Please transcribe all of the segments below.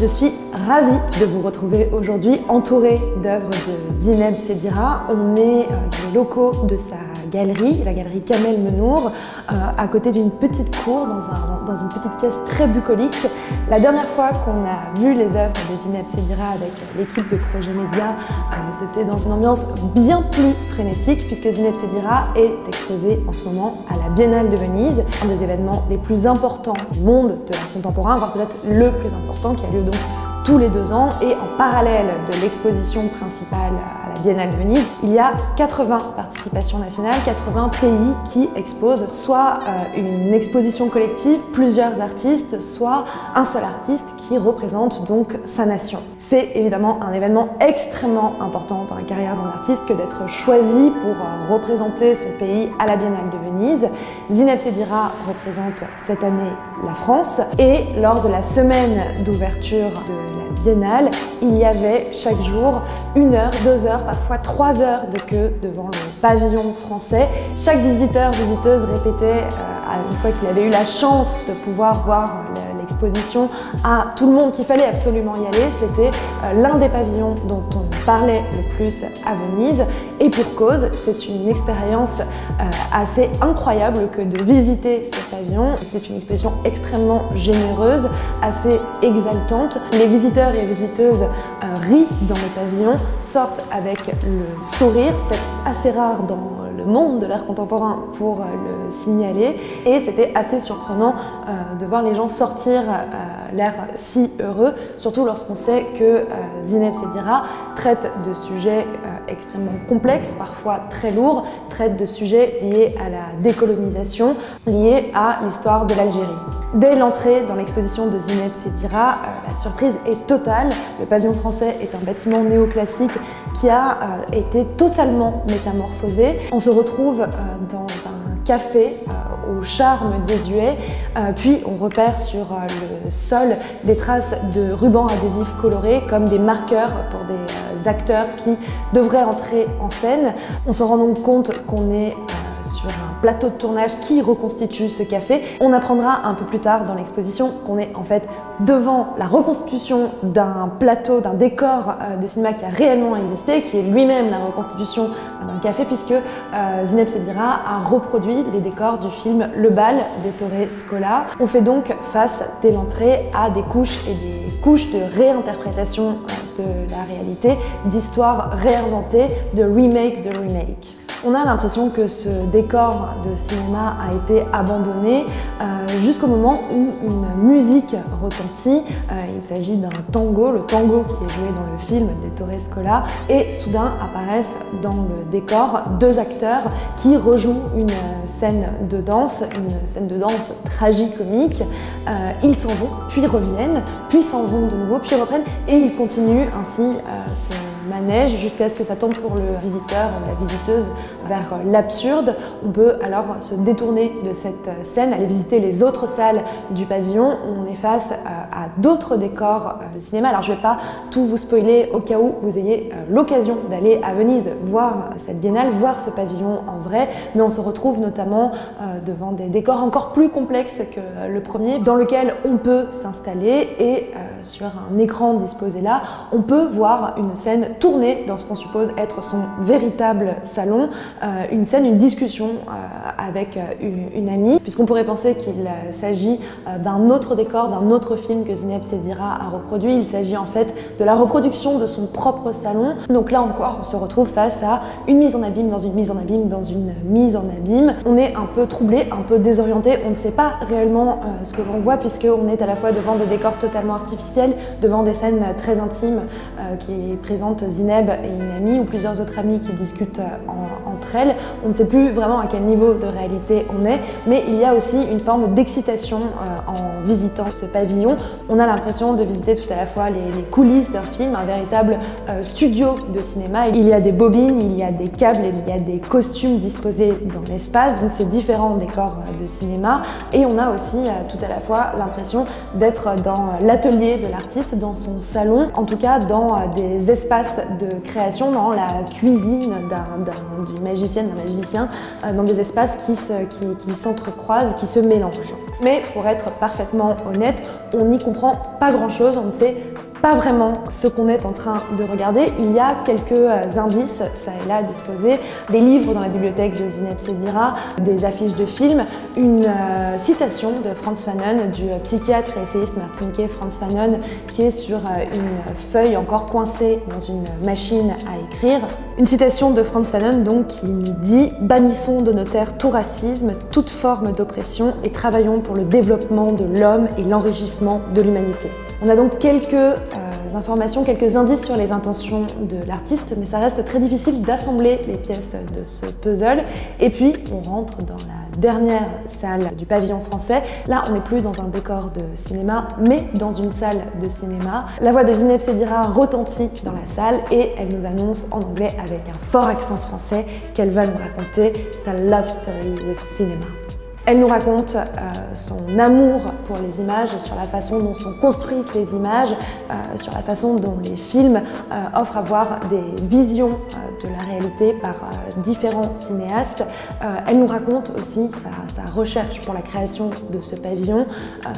Je suis ravie de vous retrouver aujourd'hui entourée d'œuvres de Zineb Sedira. On est dans les locaux de sa galerie, la galerie Kamel Menour, à côté d'une petite cour, dans une petite pièce très bucolique. La dernière fois qu'on a vu les œuvres de Zineb Sedira avec l'équipe de Projet Média, c'était dans une ambiance bien plus frénétique, puisque Zineb Sedira est exposée en ce moment à la Biennale de Venise, un des événements les plus importants du monde de l'art contemporain, voire peut-être le plus important, qui a lieu donc tous les 2 ans. Et en parallèle de l'exposition principale à la Biennale de Venise, il y a 80 participations nationales, 80 pays qui exposent soit une exposition collective, plusieurs artistes, soit un seul artiste qui représente donc sa nation. C'est évidemment un événement extrêmement important dans la carrière d'un artiste que d'être choisi pour représenter son pays à la Biennale de Venise. Zineb Sedira représente cette année la France, et lors de la semaine d'ouverture de la Biennale, il y avait chaque jour 1 heure, 2 heures, parfois 3 heures de queue devant le pavillon français. Chaque visiteur, visiteuse répétait une fois qu'il avait eu la chance de pouvoir voir l'exposition à tout le monde qu'il fallait absolument y aller. C'était l'un des pavillons dont on parlait le plus à Venise, et pour cause, c'est une expérience assez incroyable que de visiter ce pavillon. C'est une exposition extrêmement généreuse, assez exaltante. Les visiteurs et visiteuses rient dans le pavillon, sortent avec le sourire. C'est assez rare dans le monde de l'art contemporain pour le signaler, et c'était assez surprenant de voir les gens sortir l'air si heureux, surtout lorsqu'on sait que Zineb Sedira traite de sujets extrêmement complexes, parfois très lourds, traite de sujets liés à la décolonisation, liés à l'histoire de l'Algérie. Dès l'entrée dans l'exposition de Zineb Sedira, la surprise est totale. Le pavillon français est un bâtiment néoclassique qui a été totalement métamorphosé. On se retrouve dans un café au charme désuet, puis on repère sur le sol des traces de rubans adhésifs colorés comme des marqueurs pour des acteurs qui devraient entrer en scène. On se rend donc compte qu'on est sur un plateau de tournage qui reconstitue ce café. On apprendra un peu plus tard dans l'exposition qu'on est en fait devant la reconstitution d'un plateau, d'un décor de cinéma qui a réellement existé, qui est lui-même la reconstitution d'un café, puisque Zineb Sedira a reproduit les décors du film Le Bal d'Ettore Scola. On fait donc face, dès l'entrée, à des couches et des couches de réinterprétation de la réalité, d'histoires réinventées, de remake de remake. On a l'impression que ce décor de cinéma a été abandonné jusqu'au moment où une musique retentit. Il s'agit d'un tango, le tango qui est joué dans le film d'Ettore Scola, et soudain apparaissent dans le décor 2 acteurs qui rejouent une scène de danse tragicomique. Ils s'en vont, puis reviennent, puis s'en vont de nouveau, puis reprennent, et ils continuent ainsi ce manège jusqu'à ce que ça tombe pour le visiteur ou la visiteuse vers l'absurde. On peut alors se détourner de cette scène, aller visiter les autres salles du pavillon où on est face à d'autres décors de cinéma. Alors je ne vais pas tout vous spoiler au cas où vous ayez l'occasion d'aller à Venise voir cette biennale, voir ce pavillon en vrai, mais on se retrouve notamment devant des décors encore plus complexes que le premier, dans lequel on peut s'installer, et sur un écran disposé là, on peut voir une scène tournée dans ce qu'on suppose être son véritable salon, une discussion avec une amie, puisqu'on pourrait penser qu'il s'agit d'un autre décor, d'un autre film que Zineb Sedira a reproduit. Il s'agit en fait de la reproduction de son propre salon. Donc là encore, on se retrouve face à une mise en abîme, dans une mise en abîme, dans une mise en abîme. On est un peu troublé, un peu désorienté, on ne sait pas réellement ce que l'on voit, puisqu'on est à la fois devant des décors totalement artificiels, devant des scènes très intimes qui présentent Zineb et une amie ou plusieurs autres amies qui discutent entre elles. On ne sait plus vraiment à quel niveau de réalité on est, mais il y a aussi une forme d'excitation en visitant ce pavillon. On a l'impression de visiter tout à la fois les coulisses d'un film, un véritable studio de cinéma. Il y a des bobines, il y a des câbles, il y a des costumes disposés dans l'espace, donc c'est différents décors de cinéma. Et on a aussi tout à la fois l'impression d'être dans l'atelier de l'artiste, dans son salon, en tout cas dans des espaces de création, dans la cuisine d'une d'une magicienne, d'un magicien, dans des espaces qui s'entrecroisent, qui se mélangent. Mais pour être parfaitement honnête, on n'y comprend pas grand-chose, on ne sait pas vraiment ce qu'on est en train de regarder. Il y a quelques indices, ça et là, disposés, des livres dans la bibliothèque de Zineb Sedira, des affiches de films, une citation de Frantz Fanon, du psychiatre et essayiste martiniquais Frantz Fanon, qui est sur une feuille encore coincée dans une machine à écrire. Une citation de Frantz Fanon donc qui nous dit « Bannissons de nos terres tout racisme, toute forme d'oppression et travaillons pour le développement de l'homme et l'enrichissement de l'humanité ». On a donc quelques informations, quelques indices sur les intentions de l'artiste, mais ça reste très difficile d'assembler les pièces de ce puzzle. Et puis, on rentre dans la dernière salle du pavillon français. Là, on n'est plus dans un décor de cinéma, mais dans une salle de cinéma. La voix de Zineb Sedira retentit dans la salle et elle nous annonce en anglais avec un fort accent français qu'elle va nous raconter sa love story with cinema. Elle nous raconte son amour pour les images, sur la façon dont sont construites les images, sur la façon dont les films offrent à voir des visions de la réalité par différents cinéastes. Elle nous raconte aussi sa recherche pour la création de ce pavillon,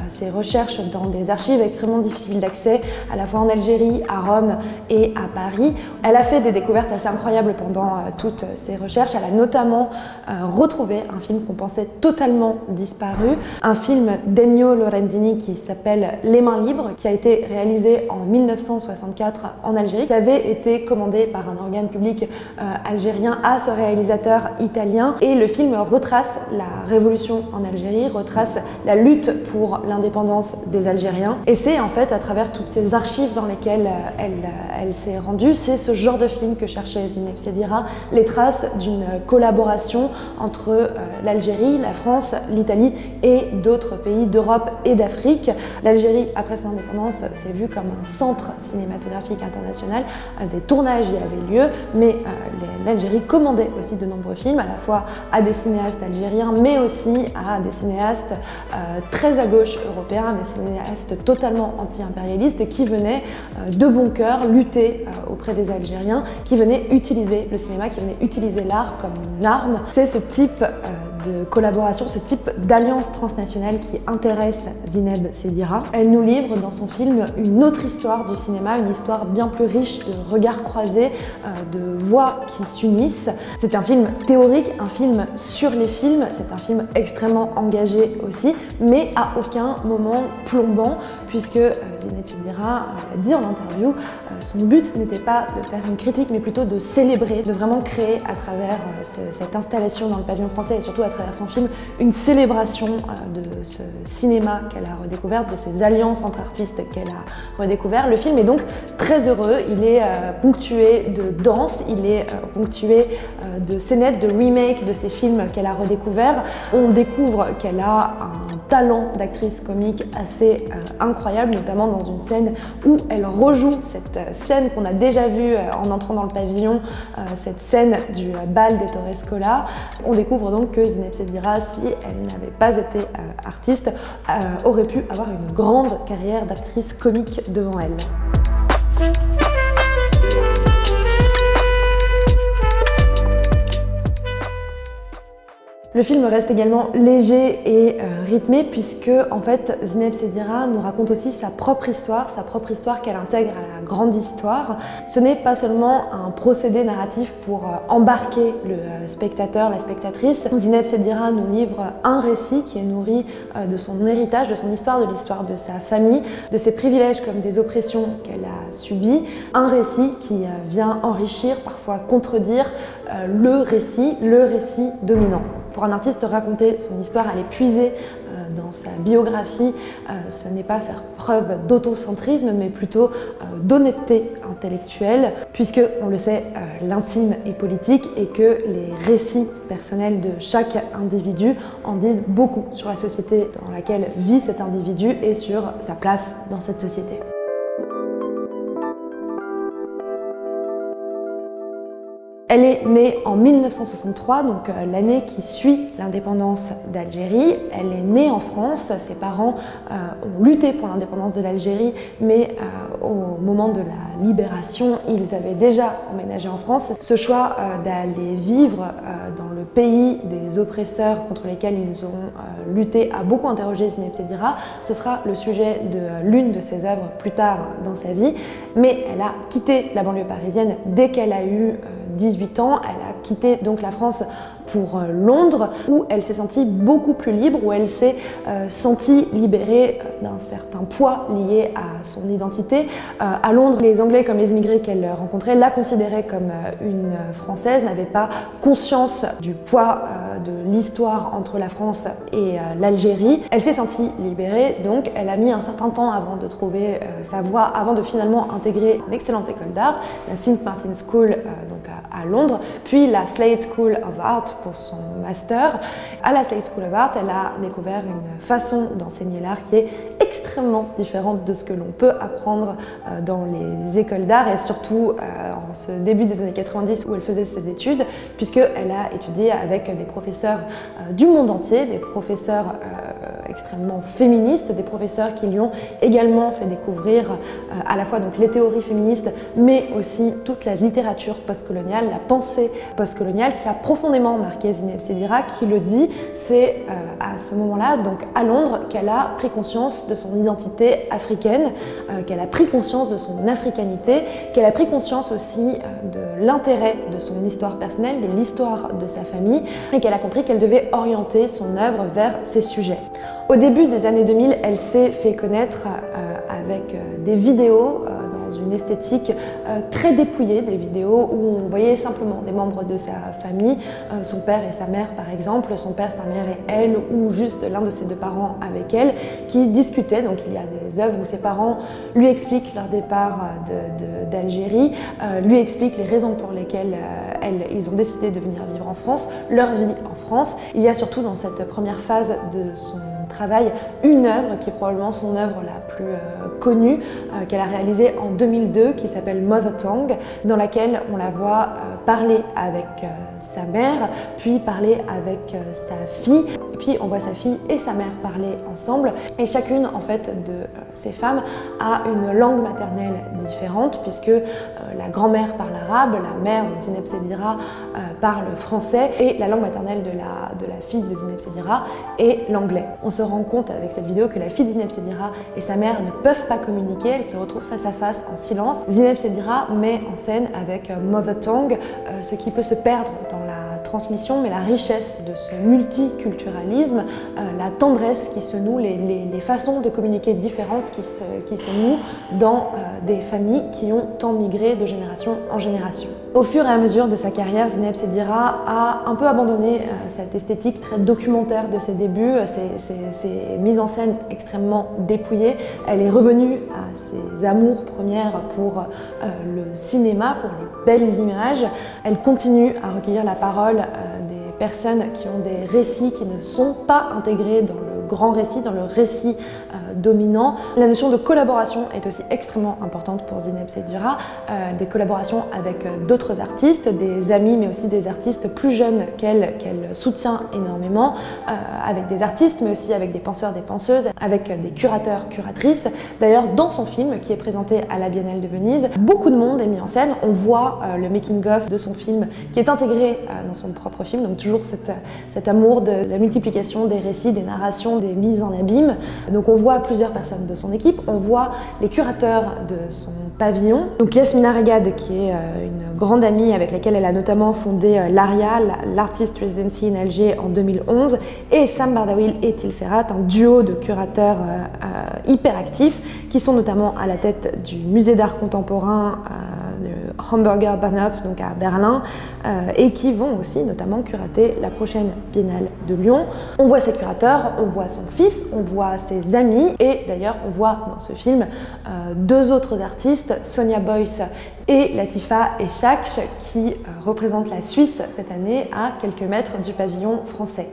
ses recherches dans des archives extrêmement difficiles d'accès, à la fois en Algérie, à Rome et à Paris. Elle a fait des découvertes assez incroyables pendant toutes ces recherches. Elle a notamment retrouvé un film qu'on pensait totalement disparu, un film d'Ennio Lorenzini qui s'appelle Les mains libres, qui a été réalisé en 1964 en Algérie, qui avait été commandé par un organe public algérien à ce réalisateur italien. Et le film retrace la révolution en Algérie, retrace la lutte pour l'indépendance des Algériens. Et c'est en fait à travers toutes ces archives dans lesquelles elle s'est rendue, c'est ce genre de film que cherchait Zineb Sedira, les traces d'une collaboration entre l'Algérie, la France, l'Italie et d'autres pays d'Europe et d'Afrique. L'Algérie, après son indépendance, s'est vue comme un centre cinématographique international. Des tournages y avaient lieu, mais l'Algérie commandait aussi de nombreux films, à la fois à des cinéastes algériens, mais aussi à des cinéastes très à gauche européens, des cinéastes totalement anti-impérialistes qui venaient de bon cœur lutter auprès des Algériens, qui venaient utiliser le cinéma, qui venaient utiliser l'art comme une arme. C'est ce type de collaboration, ce type d'alliance transnationale qui intéresse Zineb Sedira. Elle nous livre dans son film une autre histoire du cinéma, une histoire bien plus riche de regards croisés, de voix qui s'unissent. C'est un film théorique, un film sur les films, c'est un film extrêmement engagé aussi, mais à aucun moment plombant, puisque Zineb Sedira l'a dit en interview, son but n'était pas de faire une critique, mais plutôt de célébrer, de vraiment créer à travers cette installation dans le pavillon français et surtout à travers son film, une célébration de ce cinéma qu'elle a redécouvert, de ces alliances entre artistes qu'elle a redécouvert. Le film est donc très heureux, il est ponctué de danse, il est ponctué de scénettes, de remakes de ces films qu'elle a redécouverts. On découvre qu'elle a un talent d'actrice comique assez incroyable, notamment dans une scène où elle rejoue cette scène qu'on a déjà vue en entrant dans le pavillon, cette scène du bal des Torrescola. On découvre donc que Zineb Sedira, si elle n'avait pas été artiste, aurait pu avoir une grande carrière d'actrice comique devant elle. Le film reste également léger et rythmé puisque en fait Zineb Sedira nous raconte aussi sa propre histoire qu'elle intègre à la grande histoire. Ce n'est pas seulement un procédé narratif pour embarquer le spectateur, la spectatrice. Zineb Sedira nous livre un récit qui est nourri de son héritage, de son histoire, de l'histoire de sa famille, de ses privilèges comme des oppressions qu'elle a subies. Un récit qui vient enrichir, parfois contredire le récit dominant. Pour un artiste, raconter son histoire, aller puiser dans sa biographie, ce n'est pas faire preuve d'autocentrisme, mais plutôt d'honnêteté intellectuelle, puisque, on le sait, l'intime est politique et que les récits personnels de chaque individu en disent beaucoup sur la société dans laquelle vit cet individu et sur sa place dans cette société. Elle est née en 1963, donc l'année qui suit l'indépendance d'Algérie. Elle est née en France, ses parents ont lutté pour l'indépendance de l'Algérie, mais au moment de la libération, ils avaient déjà emménagé en France. Ce choix d'aller vivre dans le pays des oppresseurs contre lesquels ils ont lutté a beaucoup interrogé Zineb Sedira. Ce sera le sujet de l'une de ses œuvres plus tard dans sa vie, mais elle a quitté la banlieue parisienne dès qu'elle a eu 18 ans. Elle a quitté donc la France pour Londres, où elle s'est sentie beaucoup plus libre, où elle s'est sentie libérée d'un certain poids lié à son identité. À Londres, les Anglais comme les immigrés qu'elle rencontrait la considéraient comme une Française, n'avaient pas conscience du poids de l'histoire entre la France et l'Algérie. Elle s'est sentie libérée, donc elle a mis un certain temps avant de trouver sa voie, avant de finalement intégrer une excellente école d'art, la St. Martin's School donc à Londres, puis la Slade School of Art pour son master. À la Slade School of Art, elle a découvert une façon d'enseigner l'art qui est extrêmement différente de ce que l'on peut apprendre dans les écoles d'art, et surtout en ce début des années 90 où elle faisait ses études, puisqu'elle a étudié avec des professeurs du monde entier, des professeurs extrêmement féministes, des professeurs qui lui ont également fait découvrir à la fois donc les théories féministes, mais aussi toute la littérature postcoloniale, la pensée postcoloniale qui a profondément marqué Zineb Sedira, qui le dit. C'est à ce moment-là, donc à Londres, qu'elle a pris conscience de son identité africaine, qu'elle a pris conscience de son africanité, qu'elle a pris conscience aussi de l'intérêt de son histoire personnelle, de l'histoire de sa famille, et qu'elle a compris qu'elle devait orienter son œuvre vers ces sujets. Au début des années 2000, elle s'est fait connaître avec des vidéos dans une esthétique très dépouillée, des vidéos où on voyait simplement des membres de sa famille, son père et sa mère par exemple, son père, sa mère et elle, ou juste l'un de ses deux parents avec elle, qui discutaient. Donc il y a des œuvres où ses parents lui expliquent leur départ d'Algérie, lui expliquent les raisons pour lesquelles ils ont décidé de venir vivre en France, leur vie en France. Il y a surtout dans cette première phase de son travail une œuvre qui est probablement son œuvre la plus connue, qu'elle a réalisée en 2002, qui s'appelle Mother Tongue, dans laquelle on la voit parler avec sa mère, puis parler avec sa fille, et puis on voit sa fille et sa mère parler ensemble, et chacune en fait de ces femmes a une langue maternelle différente, puisque la grand-mère parle arabe, la mère de Zineb Sedira parle français, et la langue maternelle de la fille de Zineb Sedira est l'anglais. On se rend compte avec cette vidéo que la fille de Zineb Sedira et sa mère ne peuvent pas communiquer, elles se retrouvent face à face en silence. Zineb Sedira met en scène avec Mother Tongue ce qui peut se perdre dans la transmission, mais la richesse de ce multiculturalisme, la tendresse qui se noue, les façons de communiquer différentes qui se nouent dans des familles qui ont tant migré de génération en génération. Au fur et à mesure de sa carrière, Zineb Sedira a un peu abandonné cette esthétique très documentaire de ses débuts, ses mises en scène extrêmement dépouillées. Elle est revenue à ses amours premières pour le cinéma, pour les belles images. Elle continue à recueillir la parole des personnes qui ont des récits qui ne sont pas intégrés dans le grand récit, dans le récit dominant. La notion de collaboration est aussi extrêmement importante pour Zineb Sedira, des collaborations avec d'autres artistes, des amis mais aussi des artistes plus jeunes qu'elle soutient énormément, avec des artistes mais aussi avec des penseurs, des penseuses, avec des curateurs, curatrices. D'ailleurs dans son film qui est présenté à la Biennale de Venise, beaucoup de monde est mis en scène. On voit le making-of de son film qui est intégré dans son propre film, donc toujours cet amour de la multiplication des récits, des narrations, des mises en abîme. Donc on voit plusieurs personnes de son équipe, on voit les curateurs de son pavillon. Donc Yasmina Regad, qui est une grande amie avec laquelle elle a notamment fondé l'ARIA, l'Artist Residency in Alger en 2011, et Sam Bardawil et Til Ferhat, un duo de curateurs hyper actifs qui sont notamment à la tête du musée d'art contemporain de Hamburger Bahnhof, donc à Berlin, et qui vont aussi notamment curater la prochaine Biennale de Lyon. On voit ses curateurs, on voit son fils, on voit ses amis, et d'ailleurs on voit dans ce film deux autres artistes, Sonia Boyce et Latifa Eshach, qui représentent la Suisse cette année à quelques mètres du pavillon français.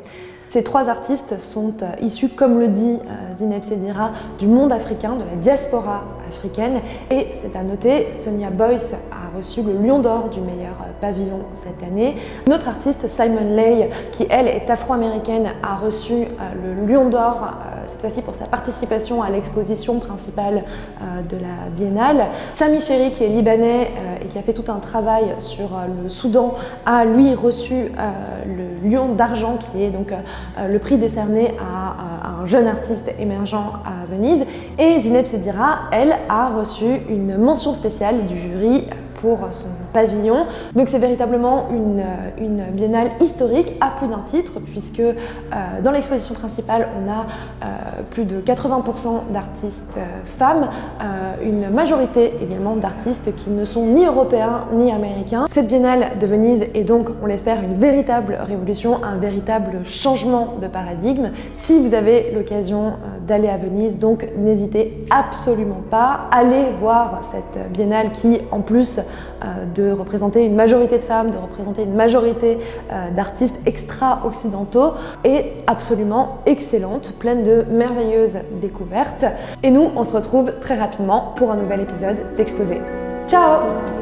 Ces 3 artistes sont issus, comme le dit Zineb Sedira, du monde africain, de la diaspora africaine. Et c'est à noter, Sonia Boyce a reçu le Lion d'Or du meilleur pavillon cette année. Une autre artiste, Simon Lay, qui elle est afro-américaine, a reçu le Lion d'Or cette fois-ci pour sa participation à l'exposition principale de la Biennale. Sami Chéri, qui est libanais et qui a fait tout un travail sur le Soudan, a lui reçu le Lion d'Argent, qui est donc le prix décerné à un jeune artiste émergent à Venise. Et Zineb Sedira, elle, a reçu une mention spéciale du jury pour son pavillon. Donc c'est véritablement une biennale historique à plus d'un titre, puisque dans l'exposition principale, on a plus de 80% d'artistes femmes, une majorité également d'artistes qui ne sont ni européens ni américains. Cette biennale de Venise est donc, on l'espère, une véritable révolution, un véritable changement de paradigme. Si vous avez l'occasion d'aller à Venise, donc n'hésitez absolument pas, allez voir cette biennale qui, en plus de représenter une majorité de femmes, de représenter une majorité d'artistes extra-occidentaux, est absolument excellente, pleine de merveilleuses découvertes. Et nous, on se retrouve très rapidement pour un nouvel épisode d'Exposé. Ciao!